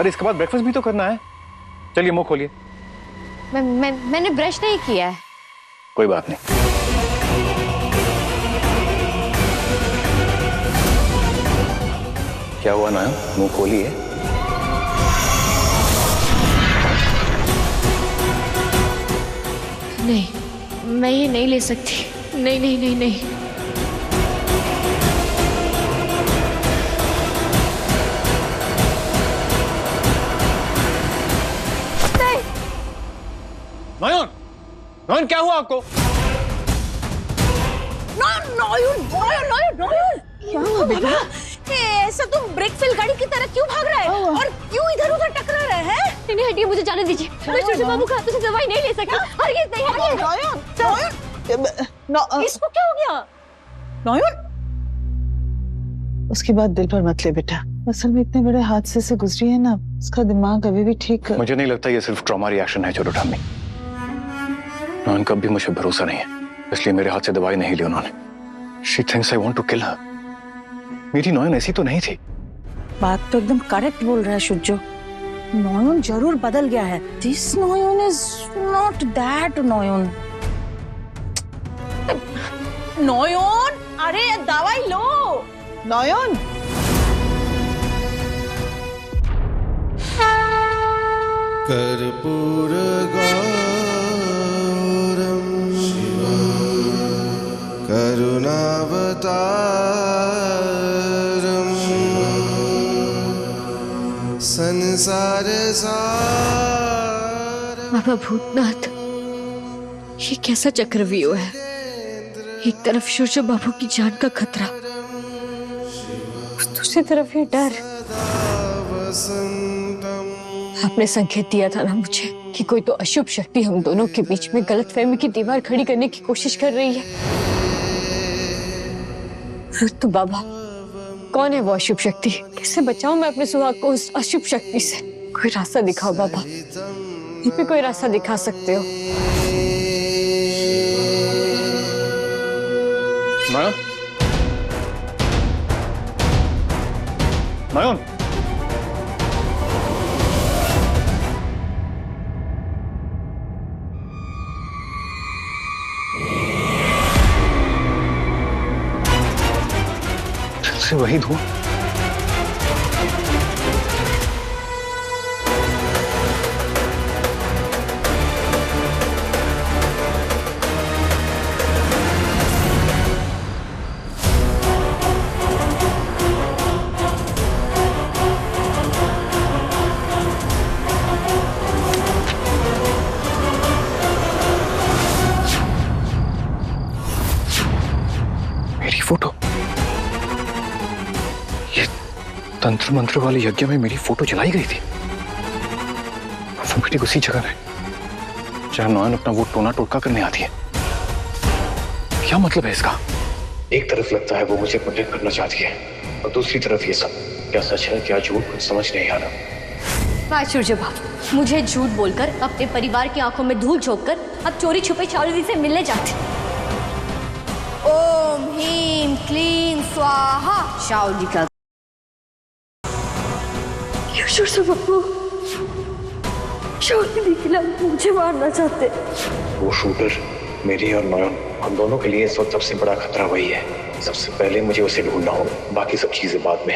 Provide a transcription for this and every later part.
अरे इसके बाद ब्रेकफास्ट भी तो करना है। चलिए मुंह खोलिए। मैंने ब्रश नहीं किया है। कोई बात नहीं। क्या हुआ ना, मुंह खोलिए। नहीं, मैं ये नहीं ले सकती। नहीं नहीं नहीं नहीं। नयन, नयन क्या हुआ आपको? क्या हुआ बेटा? ऐसा तुम ब्रेक फेल गाड़ी की तरह क्यों भाग रहा है और क्यों इधर उधर टकरा रहा है? नहीं हटिए, मुझे जाने दीजिए। मैं छोटे बाबू के हाथों से दवाई नहीं ले सकती। हरगिज़ नहीं। इसको क्या हो गया? नयन, उसकी बात दिल पर मत ले बेटा। असल में इतने बड़े हादसे से गुजरी है ना, उसका दिमाग अभी भी ठीक। मुझे नहीं लगता ये सिर्फ ट्रॉमा रिएक्शन है छोटू ठामी। नयन का भी मुझे भरोसा नहीं है, इसलिए मेरे हाथ से दवाई नहीं ली उन्होंने। She thinks I want to kill her. मेरी नयन ऐसी तो नहीं थी। बात तो एकदम करेक्ट बोल रहा है शुज्जो। नयन जरूर बदल गया है। This Nayan is not that नयन। नयन, अरे दवाई लो। नयन, कर्पूर गौरम करुणावतारम संसार सारम। बाबा भूतनाथ, ये कैसा चक्रव्यूह है? एक तरफ शुरजो बाबू की जान का खतरा, दूसरी तरफ ये डर। आपने संकेत दिया था ना मुझे कि कोई तो अशुभ शक्ति हम दोनों के बीच में गलतफहमी की दीवार खड़ी करने की कोशिश कर रही है। तो बाबा, कौन है वो अशुभ शक्ति? कैसे बचाऊं मैं अपने सुहाग को उस अशुभ शक्ति से? कोई रास्ता दिखाओ बाबा, ये भी कोई रास्ता दिखा सकते हो? नयन, नयन, से वही धुआं। मेरी फोटो, तंत्र मंत्र वाले यज्ञ में मेरी फोटो जलाई गई थी। वो बेटी उसी जगह है जहां नयन अपना वो टोना टोटका करने आती है। क्या मतलब है इसका? एक तरफ लगता है वो मुझे प्रोटेक्ट करना चाहती है और दूसरी तरफ ये सब। क्या सच है क्या झूठ, कुछ समझ नहीं आ रहा। वाह शुरजो बाबू, मुझे झूठ बोलकर अपने परिवार की आंखों में धूल झोंककर अब चोरी छुपे शाओली से मिलने जाते। ओम ह्रीम क्लीम स्वाहा शाओली का। शुरजो बाबू, शाओली के खिलाफ मुझे मारना चाहते। वो शूटर मेरी और नयन, हम दोनों के लिए इस वक्त सबसे बड़ा खतरा वही है। सबसे पहले मुझे उसे ढूंढना होगा, बाकी सब चीजें बाद में।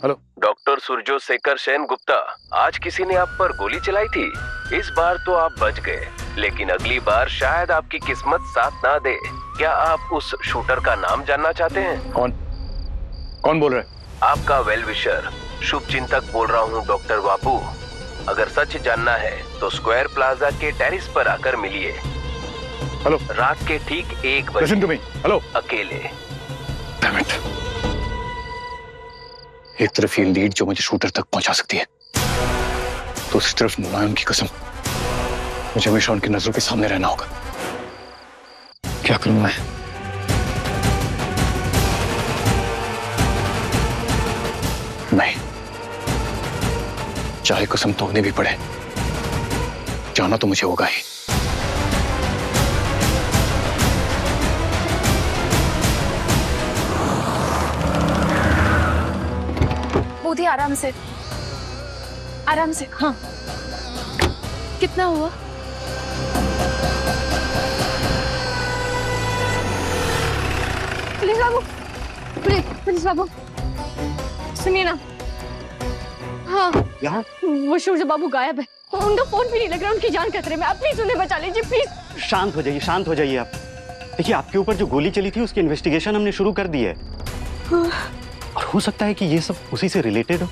हेलो, डॉक्टर सुरजो शेखर सेन गुप्ता, आज किसी ने आप पर गोली चलाई थी। इस बार तो आप बच गए, लेकिन अगली बार शायद आपकी किस्मत साथ ना दे। क्या आप उस शूटर का नाम जानना चाहते हैं? कौन बोल रहे हैं? आपका वेल विशर, शुभ चिंतक बोल रहा हूँ डॉक्टर बापू। अगर सच जानना है तो स्क्वायर प्लाजा के टेरिस पर आकर मिलिए। हेलो, रात के ठीक 1 बजे। Listen to me. हेलो, अकेले। Damn it. एक तरफ ये लीड जो मुझे शूटर तक पहुंचा सकती है, दूसरी तरफ नयन की कसम। मुझे हमेशा उनकी नजरों के सामने रहना होगा। क्या करूं मैं? नहीं, चाहे कसम तोड़नी भी पड़े, जाना तो मुझे होगा ही। मोदी आराम से, आराम से। हाँ। कितना हुआ? पुलिस बाबू, पुलिस बाबू, सुनिए ना। हाँ, यहाँ वो सूर्य बाबू गायब है, उनका फोन भी नहीं लग रहा, उनकी जान खतरे में। आप प्लीज उन्हें बचा लीजिए, प्लीज। शांत हो जाइए, शांत हो जाइए आप। देखिए, आपके ऊपर जो गोली चली थी उसकी इन्वेस्टिगेशन हमने शुरू कर दी है, और हो सकता है कि ये सब उसी से रिलेटेड हो।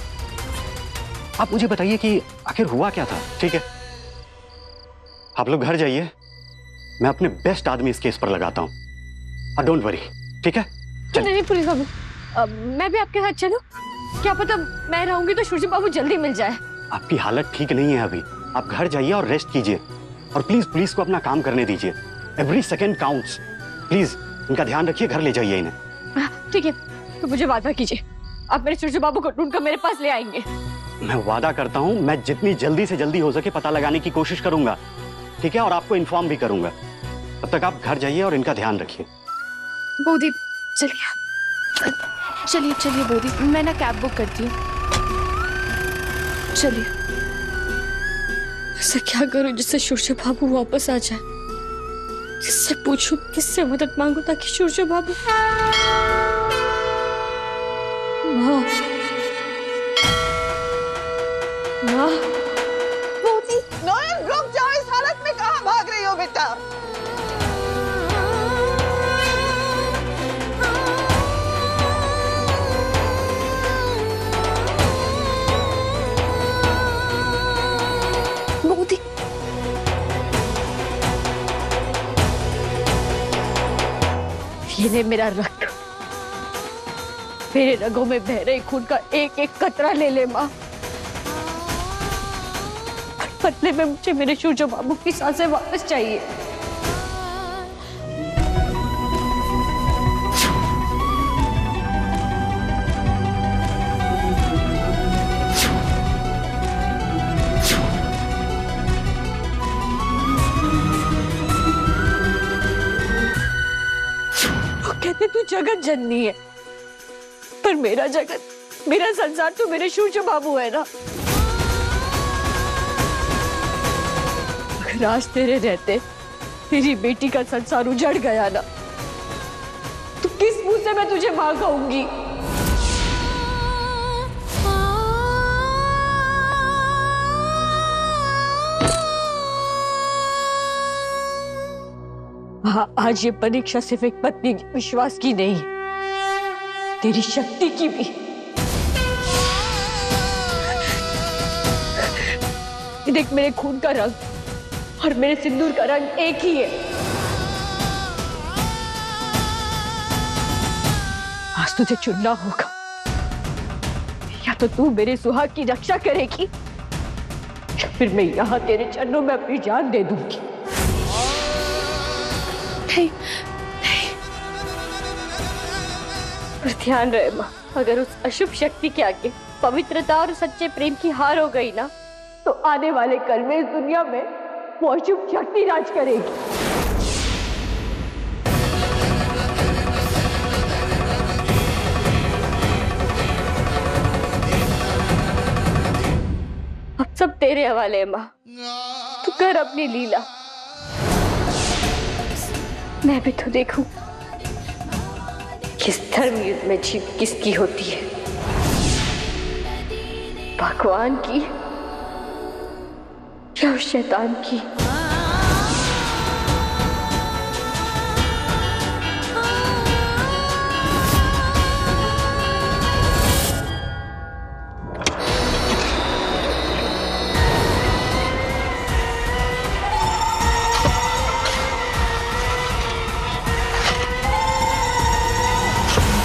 आप मुझे बताइए कि आखिर हुआ क्या था। ठीक है, आप लोग घर जाइए, मैं अपने बेस्ट आदमी इस केस पर लगाता हूँ। डोंट वरी, ठीक है? नहीं नहीं पुलिस बाबू, मैं भी आपके साथ चलूं? क्या पता मैं रहूंगी तो सूर्य बाबू जल्दी मिल जाए। आपकी हालत ठीक नहीं है अभी, आप घर जाइए और रेस्ट कीजिए, और प्लीज पुलिस को अपना काम करने दीजिए। Every second counts. प्लीज इनका ध्यान रखिए, घर ले जाइए इन्हें। ठीक है, तो मुझे वादा कीजिए, आप मेरे सूर्य बाबू को ढूंढकर मेरे पास ले आएंगे। मैं वादा करता हूँ, मैं जितनी जल्दी से जल्दी हो सके पता लगाने की कोशिश करूंगा, ठीक है? और आपको इन्फॉर्म भी करूंगा। तब तक आप घर जाइए और इनका ध्यान रखिए। बोदी चलिए, चलिए चलिए बोदी, मैं ना कैब बुक करती हूँ। चलिए। ऐसा क्या करूं जिससे सूर्य बाबू वापस आ जाए? किससे पूछूं, किससे मदद मांगू ताकि सूर्य बाबू। माँ, माँ, मोदी, नोएल रुक जाओ, इस हालत में कहाँ भाग रही हो बेटा? मोदी, ये ले मेरा रक्त, मेरे रगों में बह रहे खून का एक एक कतरा ले ले माँ। बदले में मुझे मेरे सूर्य बाबू की सांसें वापस चाहिए। वो कहते तू जगत जननी है, पर मेरा जगत, मेरा संसार तो मेरे सूर्य बाबू है ना। अगर आज तेरे रहते तेरी बेटी का संसार उजड़ गया ना, तो किस मुंह से मैं तुझे मां कहूंगी? हाँ, आज ये परीक्षा सिर्फ एक पत्नी के विश्वास की नहीं, तेरी शक्ति की भी। देख, मेरे खून का रंग और मेरे सिंदूर का रंग एक ही है। आज तुझे चुनना होगा, या तो तू मेरे सुहाग की रक्षा करेगी, या फिर मैं यहाँ तेरे चरणों में अपनी जान दे दूंगी। नहीं, पर ध्यान रहे माँ, अगर उस अशुभ शक्ति के आगे पवित्रता और सच्चे प्रेम की हार हो गई ना, तो आने वाले कल में इस दुनिया में वो अशुभ शक्ति राज करेगी। अब सब तेरे हवाले है माँ, तू कर अपनी लीला। मैं भी तो देखूं किस धर्म युद्ध में जीत किसकी होती है, भगवान की या शैतान की।